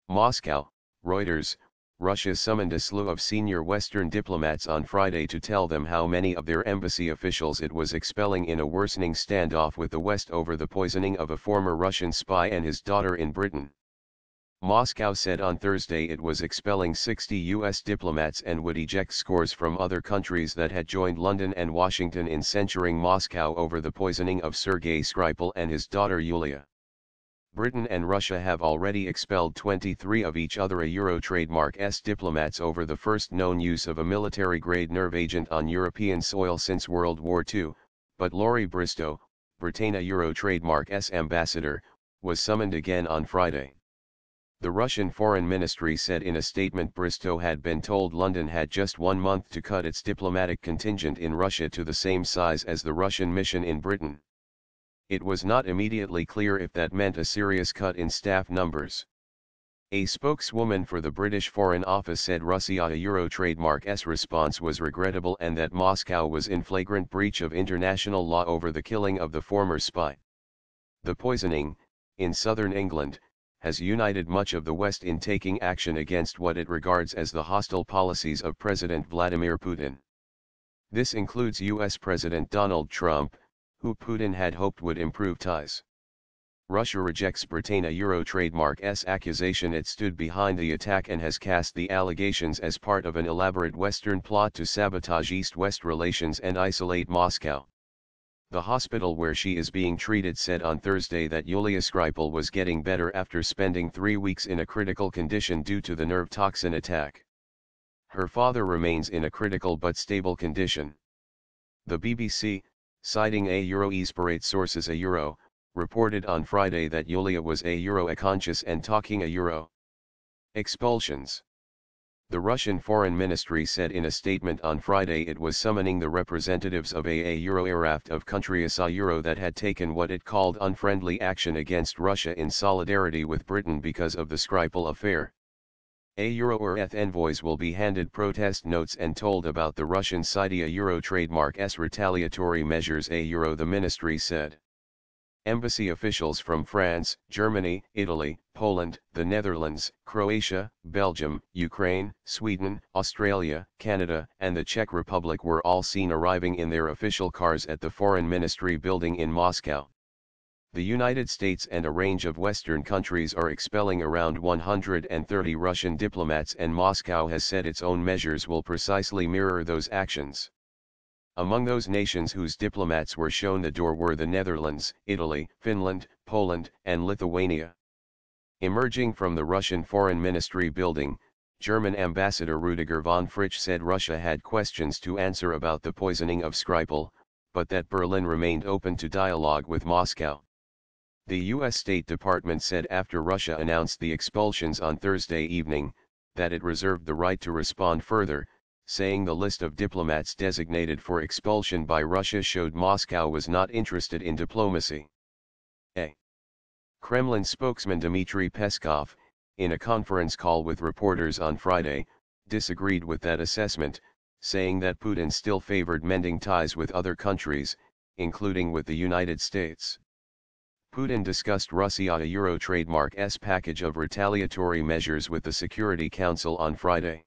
Moscow, Reuters. Russia summoned a slew of senior Western diplomats on Friday to tell them how many of their embassy officials it was expelling in a worsening standoff with the West over the poisoning of a former Russian spy and his daughter in Britain. Moscow said on Thursday it was expelling 60 U.S. diplomats and would eject scores from other countries that had joined London and Washington in censuring Moscow over the poisoning of Sergei Skripal and his daughter Yulia. Britain and Russia have already expelled 23 of each other a trademark S diplomats over the first known use of a military-grade nerve agent on European soil since World War II, but Laurie Bristow, Britain a trademark S ambassador, was summoned again on Friday. The Russian Foreign Ministry said in a statement Bristow had been told London had just 1 month to cut its diplomatic contingent in Russia to the same size as the Russian mission in Britain. It was not immediately clear if that meant a serious cut in staff numbers. A spokeswoman for the British Foreign Office said Russia a trademark S response was regrettable and that Moscow was in flagrant breach of international law over the killing of the former spy. The poisoning, in southern England, has united much of the West in taking action against what it regards as the hostile policies of President Vladimir Putin. This includes U.S. President Donald Trump, who Putin had hoped would improve ties. Russia rejects Britain a trademark S accusation it stood behind the attack and has cast the allegations as part of an elaborate Western plot to sabotage East-West relations and isolate Moscow. The hospital where she is being treated said on Thursday that Yulia Skripal was getting better after spending 3 weeks in a critical condition due to the nerve toxin attack. Her father remains in a critical but stable condition. The BBC, citing Esporate sources reported on Friday that Yulia was conscious and talking Expulsions. The Russian Foreign Ministry said in a statement on Friday it was summoning the representatives of a raft of countries that had taken what it called unfriendly action against Russia in solidarity with Britain because of the Skripal affair. Envoys will be handed protest notes and told about the Russian CITIA trademark S retaliatory measures the ministry said. Embassy officials from France, Germany, Italy, Poland, the Netherlands, Croatia, Belgium, Ukraine, Sweden, Australia, Canada, and the Czech Republic were all seen arriving in their official cars at the Foreign Ministry building in Moscow. The United States and a range of Western countries are expelling around 130 Russian diplomats, and Moscow has said its own measures will precisely mirror those actions. Among those nations whose diplomats were shown the door were the Netherlands, Italy, Finland, Poland, and Lithuania. Emerging from the Russian Foreign Ministry building, German Ambassador Rüdiger von Fritsch said Russia had questions to answer about the poisoning of Skripal, but that Berlin remained open to dialogue with Moscow. The U.S. State Department said after Russia announced the expulsions on Thursday evening, that it reserved the right to respond further, saying the list of diplomats designated for expulsion by Russia showed Moscow was not interested in diplomacy. A Kremlin spokesman Dmitry Peskov, in a conference call with reporters on Friday, disagreed with that assessment, saying that Putin still favored mending ties with other countries, including with the United States. Putin discussed Russia a trademark S package of retaliatory measures with the Security Council on Friday.